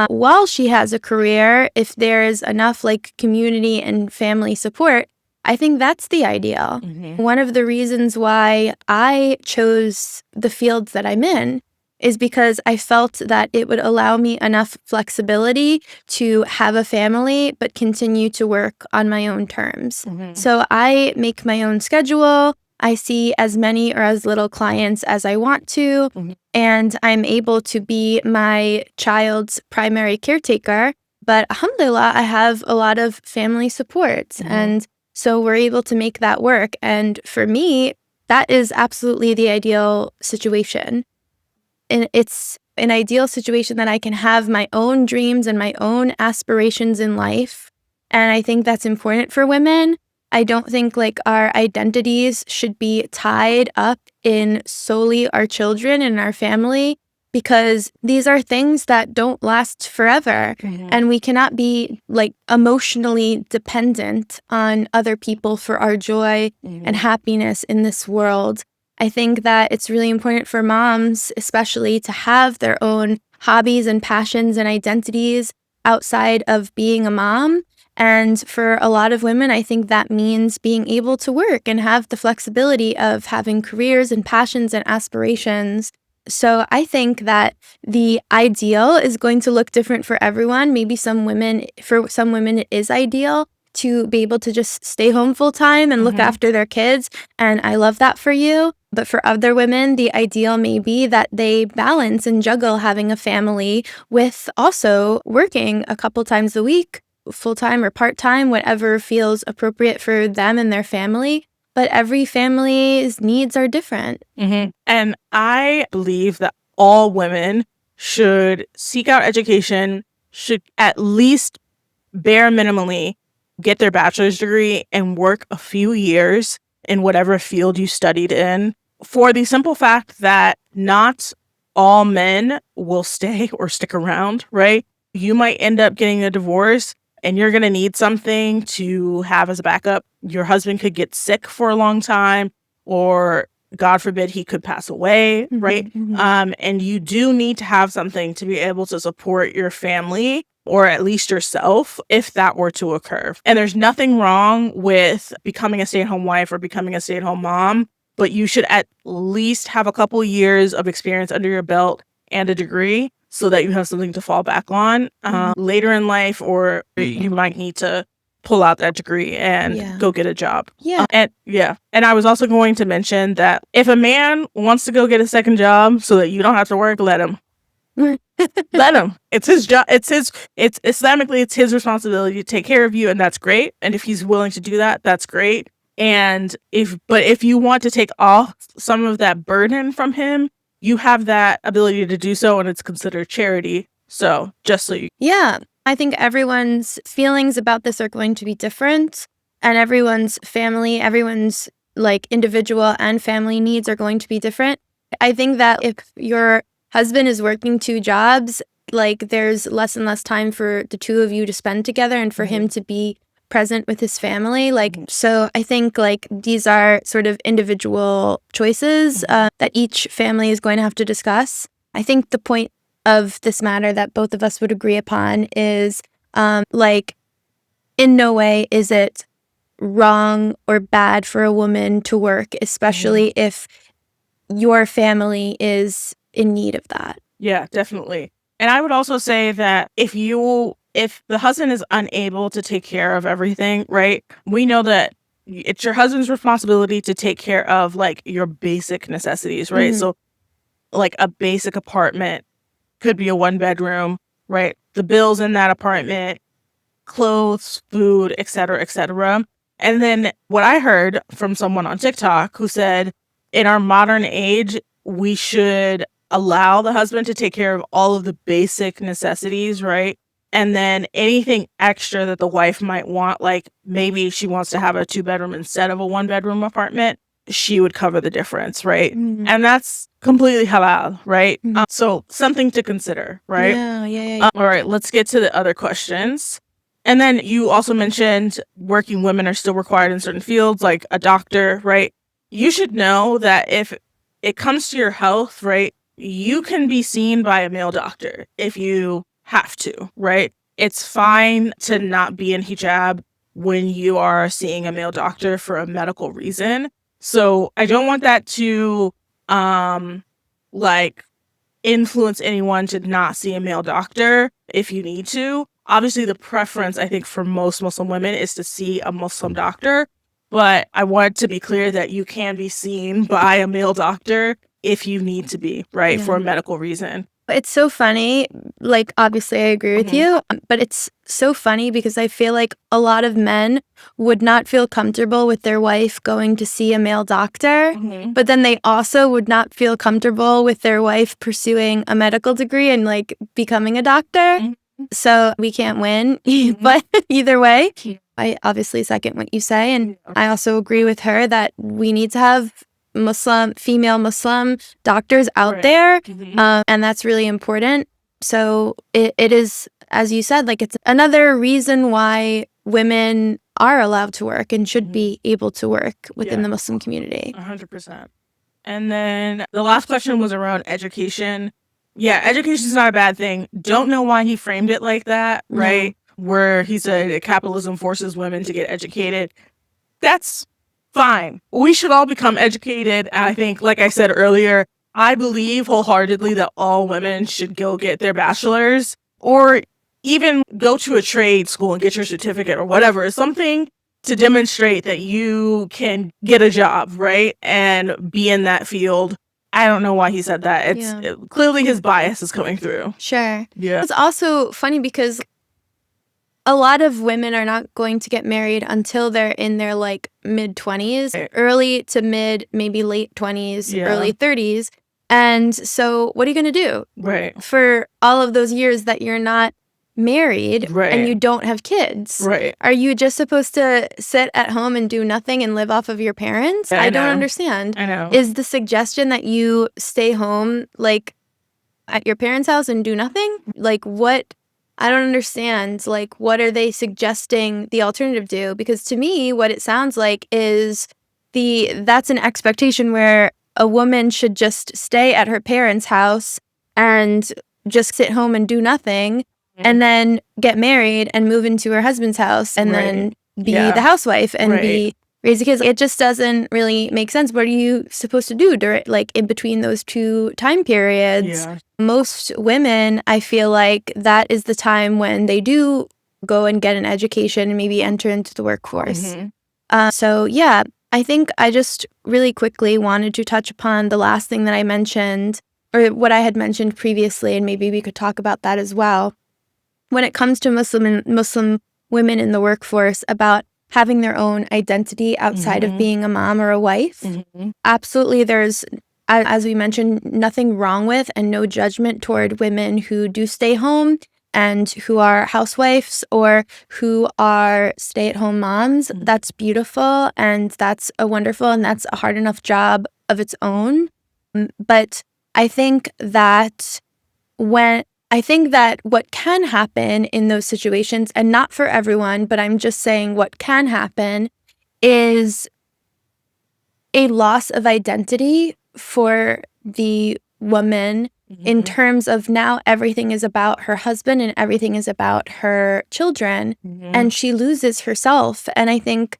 while she has a career, if there is enough community and family support, I think that's the ideal. One of the reasons why I chose the fields that I'm in is because I felt that it would allow me enough flexibility to have a family but continue to work on my own terms. So I make my own schedule. I see as many or as little clients as I want to, and I'm able to be my child's primary caretaker. But alhamdulillah, I have a lot of family support, and so we're able to make that work. And for me, that is absolutely the ideal situation. And it's an ideal situation that I can have my own dreams and my own aspirations in life. And I think that's important for women. I don't think like our identities should be tied up in solely our children and our family, because these are things that don't last forever. And we cannot be like emotionally dependent on other people for our joy and happiness in this world. I think that it's really important for moms, especially, to have their own hobbies and passions and identities outside of being a mom. And for a lot of women, I think that means being able to work and have the flexibility of having careers and passions and aspirations. So I think that the ideal is going to look different for everyone. Maybe for some women, it is ideal to be able to just stay home full time and look after their kids. And I love that for you. But for other women, the ideal may be that they balance and juggle having a family with also working a couple times a week, full-time or part-time, whatever feels appropriate for them and their family. But every family's needs are different. And I believe that all women should seek out education, should at least bare minimally get their bachelor's degree and work a few years in whatever field you studied in, for the simple fact that not all men will stay or stick around, right? You might end up getting a divorce and you're going to need something to have as a backup. Your husband could get sick for a long time, or God forbid, he could pass away, right? And you do need to have something to be able to support your family, or at least yourself, if that were to occur. And there's nothing wrong with becoming a stay-at-home wife or becoming a stay-at-home mom, but you should at least have a couple years of experience under your belt and a degree, so that you have something to fall back on later in life, or you might need to pull out that degree and go get a job. And I was also going to mention that if a man wants to go get a second job so that you don't have to work, let him. Let him. It's his job. It's Islamically, it's his responsibility to take care of you, and that's great. And if he's willing to do that, that's great. And if you want to take off some of that burden from him, you have that ability to do so, and it's considered charity. So just so you... Yeah, I think everyone's feelings about this are going to be different, and everyone's like individual and family needs are going to be different. I think that if your husband is working 2 jobs, like there's less and less time for the two of you to spend together and for him to be present with his family. So I think like these are sort of individual choices that each family is going to have to discuss. I think the point of this matter that both of us would agree upon is like in no way is it wrong or bad for a woman to work, especially if your family is in need of that. Yeah, definitely. And I would also say that if the husband is unable to take care of everything, right? We know that it's your husband's responsibility to take care of like your basic necessities, right? So like a basic apartment could be a 1-bedroom, right? The bills in that apartment, clothes, food, et cetera, et cetera. And then what I heard from someone on TikTok who said, in our modern age, we should allow the husband to take care of all of the basic necessities, right? And then anything extra that the wife might want, like maybe she wants to have a 2-bedroom instead of a 1-bedroom apartment, she would cover the difference, right? And that's completely halal, right? So something to consider, right? Yeah. All right, let's get to the other questions. And then you also mentioned working women are still required in certain fields, like a doctor, right? You should know that if it comes to your health, right, you can be seen by a male doctor if you have to, right? It's fine to not be in hijab when you are seeing a male doctor for a medical reason. So I don't want that to like influence anyone to not see a male doctor if you need to. Obviously, the preference, I think, for most Muslim women is to see a Muslim doctor. But I want to be clear that you can be seen by a male doctor if you need to be, right, for a medical reason. It's so funny. Like, obviously, I agree with you, but it's so funny because I feel like a lot of men would not feel comfortable with their wife going to see a male doctor, but then they also would not feel comfortable with their wife pursuing a medical degree and like becoming a doctor. So we can't win, but either way, I obviously second what you say. And I also agree with her that we need to have female Muslim doctors out there. And that's really important. So it is, as you said, like it's another reason why women are allowed to work and should be able to work within the Muslim community. 100%. And then the last question was around education. Yeah, education is not a bad thing. Don't know why he framed it like that, right? Where he said capitalism forces women to get educated. That's fine. We should all become educated. I think, like I said earlier, I believe wholeheartedly that all women should go get their bachelor's or even go to a trade school and get your certificate or whatever. Something to demonstrate that you can get a job, right? And be in that field. I don't know why he said that. Clearly his bias is coming through. Sure. Yeah. It's also funny because a lot of women are not going to get married until they're in their like mid-20s, early to mid, maybe late 20s, early 30s. And so what are you going to do? Right. For all of those years that you're not married and you don't have kids. Right. Are you just supposed to sit at home and do nothing and live off of your parents? Yeah, I don't understand. I know. Is the suggestion that you stay home like at your parents' house and do nothing? Like what? I don't understand. Like what are they suggesting the alternative do? Because to me, what it sounds like is that's an expectation where a woman should just stay at her parents' house and just sit home and do nothing. And then get married and move into her husband's house and then be the housewife and raise the kids. It just doesn't really make sense. What are you supposed to do during, like, in between those two time periods? Most women, I feel like that is the time when they do go and get an education and maybe enter into the workforce. So yeah, I think I just really quickly wanted to touch upon the last thing that I mentioned, or what I had mentioned previously, and maybe we could talk about that as well. When it comes to Muslim women in the workforce, about having their own identity outside of being a mom or a wife, absolutely there's, as we mentioned, nothing wrong with and no judgment toward women who do stay home and who are housewives or who are stay-at-home moms. That's beautiful and that's a wonderful and that's a hard enough job of its own. But I think that what can happen in those situations, and not for everyone, but I'm just saying what can happen, is a loss of identity for the woman in terms of now everything is about her husband and everything is about her children, and she loses herself. And I think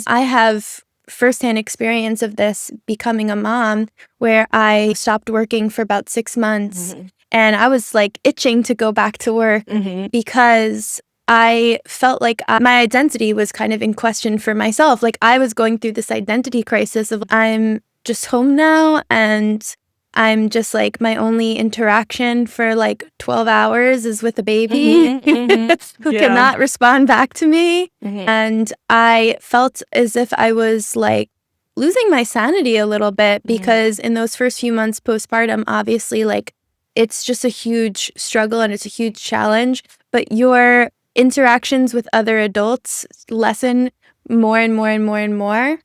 I have firsthand experience of this becoming a mom, where I stopped working for about 6 months. And I was like itching to go back to work because I felt like my identity was kind of in question for myself. Like I was going through this identity crisis of I'm just home now and I'm just like my only interaction for like 12 hours is with a baby who cannot respond back to me. And I felt as if I was like losing my sanity a little bit because in those first few months postpartum, obviously like it's just a huge struggle and it's a huge challenge, but your interactions with other adults lessen more and more and more and more.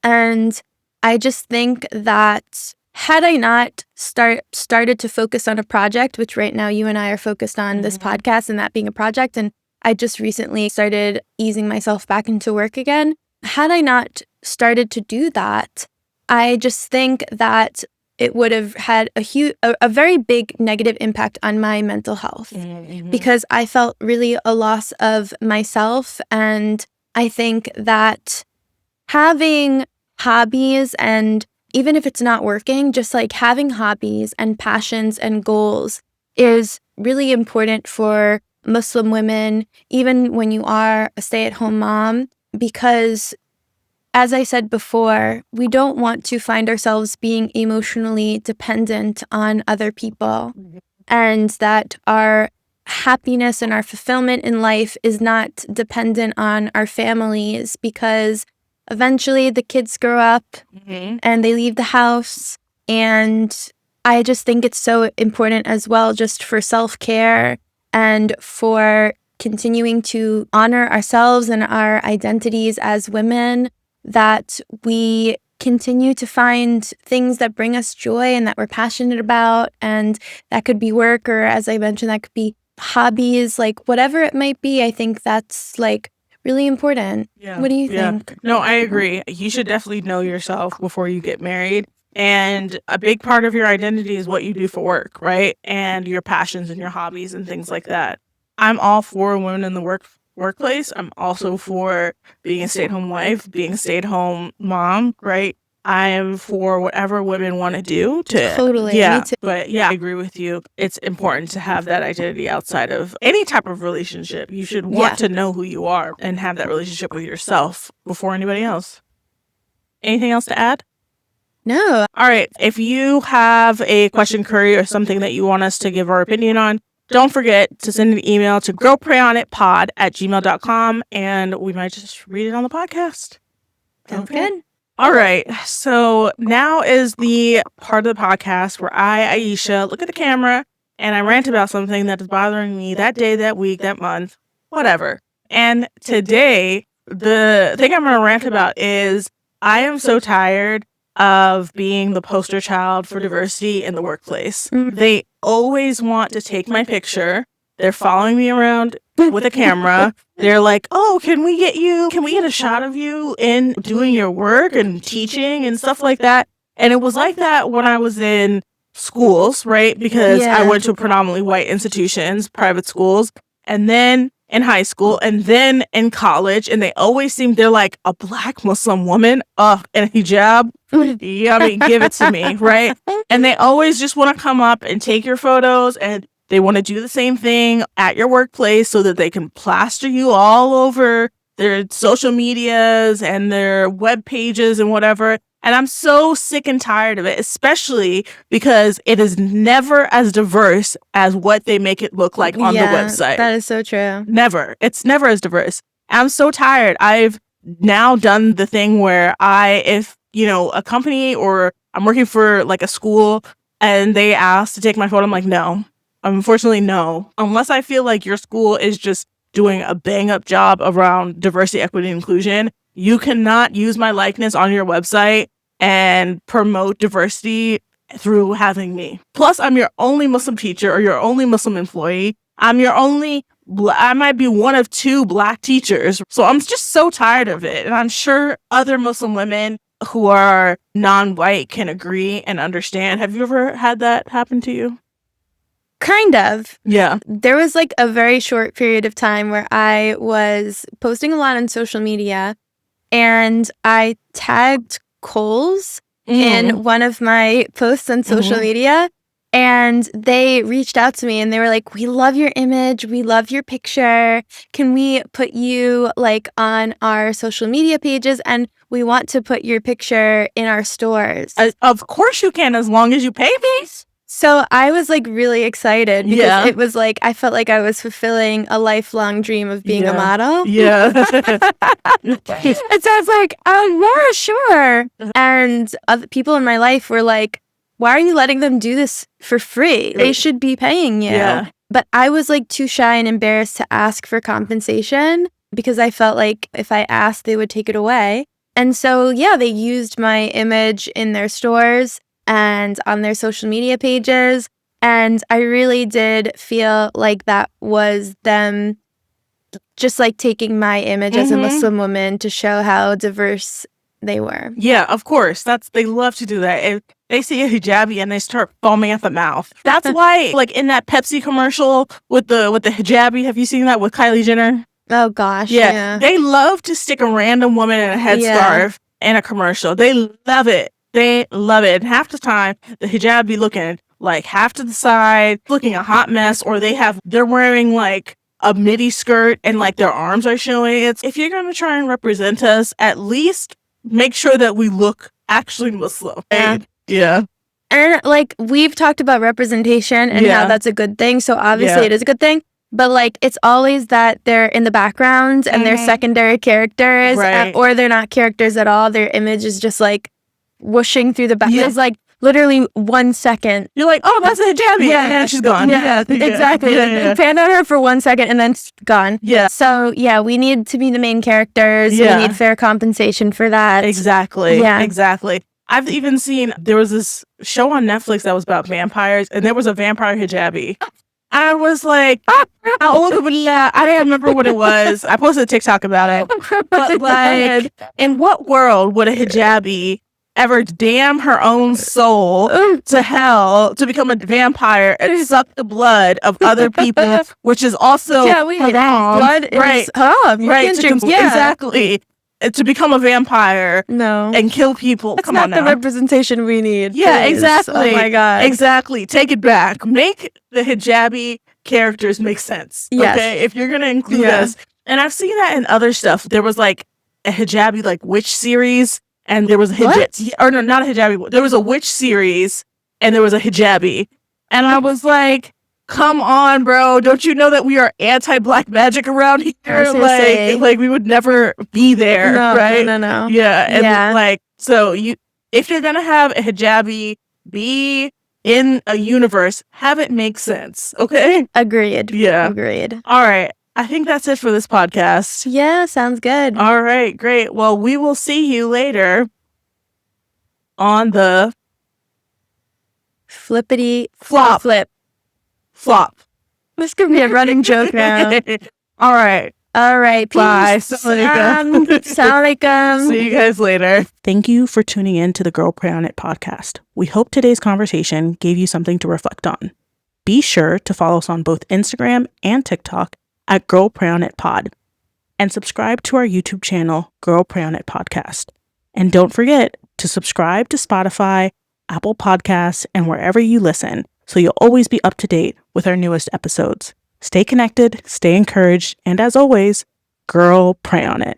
And I just think that had I not started to focus on a project, which right now you and I are focused on this podcast and that being a project, and I just recently started easing myself back into work again. Had I not started to do that, I just think that it would have had a very big negative impact on my mental health because I felt really a loss of myself. And I think that having hobbies, and even if it's not working, just like having hobbies and passions and goals is really important for Muslim women, even when you are a stay-at-home mom, because as I said before, we don't want to find ourselves being emotionally dependent on other people, and that our happiness and our fulfillment in life is not dependent on our families, because eventually the kids grow up and they leave the house. And I just think it's so important as well, just for self-care and for continuing to honor ourselves and our identities as women, that we continue to find things that bring us joy and that we're passionate about. And that could be work, or as I mentioned, that could be hobbies, like whatever it might be. I think that's like really important. Yeah. What do you think? No, I agree. You should definitely know yourself before you get married. And a big part of your identity is what you do for work, right? And your passions and your hobbies and things like that. I'm all for women in the workplace. I'm also for being a stay-at-home wife, being a stay-at-home mom, right? I am for whatever women want to do. Totally. Yeah. But yeah, I agree with you. It's important to have that identity outside of any type of relationship. You should want to know who you are and have that relationship with yourself before anybody else. Anything else to add? No. All right. If you have a question, query, or something that you want us to give our opinion on, don't forget to send an email to girlprayonitpod@gmail.com, and we might just read it on the podcast. Sounds good. All right. So now is the part of the podcast where I, Aisha, look at the camera and I rant about something that is bothering me that day, that week, that month, whatever. And today, the thing I'm going to rant about is I am so tired of being the poster child for diversity in the workplace. They always want to take my picture. They're following me around with a camera. They're like, oh, can we get a shot of you in doing your work and teaching and stuff like that? And it was like that when I was in schools, right? Because I went to predominantly white institutions, private schools, and then in high school, and then in college. And they always they're like, a Black Muslim woman in a hijab. Yummy, give it to me, right? And they always just want to come up and take your photos, and they want to do the same thing at your workplace so that they can plaster you all over their social medias and their web pages and whatever. And I'm so sick and tired of it, especially because it is never as diverse as what they make it look like on the website. That is so true. Never. It's never as diverse. I'm so tired. I've now done the thing where if a company or I'm working for like a school and they ask to take my photo, I'm like, no. Unfortunately, no. Unless I feel like your school is just doing a bang-up job around diversity, equity, and inclusion, you cannot use my likeness on your website and promote diversity through having me. Plus, I'm your only Muslim teacher or your only Muslim employee. I might be one of 2 Black teachers. So I'm just so tired of it. And I'm sure other Muslim women who are non-white can agree and understand. Have you ever had that happen to you? Kind of. Yeah. There was like a very short period of time where I was posting a lot on social media, and I tagged Kohl's in one of my posts on social media, and they reached out to me and they were like, we love your image, we love your picture, can we put you like on our social media pages, and we want to put your picture in our stores. Of course you can, as long as you pay me. So I was like really excited because it was like I felt like I was fulfilling a lifelong dream of being a model. Yeah. And so I was like, oh yeah, sure. And other people in my life were like, why are you letting them do this for free? They should be paying you. Yeah. But I was like too shy and embarrassed to ask for compensation because I felt like if I asked, they would take it away. And so, they used my image in their stores and on their social media pages. And I really did feel like that was them just like taking my image as a Muslim woman to show how diverse they were. Yeah, of course. They love to do that. If they see a hijabi and they start foaming at the mouth. That's why, like in that Pepsi commercial with the hijabi, have you seen that with Kylie Jenner? Oh gosh. Yeah. They love to stick a random woman in a headscarf in a commercial. They love it. They love it. And half the time, the hijab be looking like half to the side, looking a hot mess, or they're wearing like a midi skirt and like their arms are showing. If you're going to try and represent us, at least make sure that we look actually Muslim. Right? Yeah. And like we've talked about representation and how that's a good thing. So obviously it is a good thing. But like it's always that they're in the background and they're secondary characters, or they're not characters at all. Their image is just like whooshing through the back. It's like literally 1 second. You're like, oh, that's a hijabi. Yeah, and she's gone. Yeah, exactly. Pan on her for 1 second and then it's gone. Yeah. So we need to be the main characters. We need fair compensation for that. Exactly. Yeah. Exactly. I've even seen, there was this show on Netflix that was about vampires, and there was a vampire hijabi. I was like, how old was that? I didn't remember what it was. I posted a TikTok about it. But like, in what world would a hijabi ever damn her own soul to hell to become a vampire and suck the blood of other people, which is also blood is haram. Exactly. To become a vampire and kill people. That's not the representation we need. Yeah, exactly. Oh my God. Exactly. Take it back. Make the hijabi characters make sense. Yes. Okay? If you're going to include us. And I've seen that in other stuff. There was like a hijabi like witch series, and there was a hijabi. Or no, not a hijabi. There was a witch series, and there was a hijabi. And I was like, come on, bro. Don't you know that we are anti-black magic around here? Like we would never be there, right? No. Yeah. And like, so if you're going to have a hijabi be in a universe, have it make sense. Okay? Agreed. Yeah. Agreed. All right. I think that's it for this podcast. Yeah, sounds good. All right. Great. Well, we will see you later on the flippity flop. This could be a running joke now. All right. Peace. Bye. Assalamualaikum. See you guys later. Thank you for tuning in to the Girl Pray On It podcast. We hope today's conversation gave you something to reflect on. Be sure to follow us on both Instagram and TikTok at Girl Pray On It Pod. And subscribe to our YouTube channel, Girl Pray On It Podcast. And don't forget to subscribe to Spotify, Apple Podcasts, and wherever you listen, so you'll always be up to date with our newest episodes. Stay connected, stay encouraged, and as always, girl, pray on it.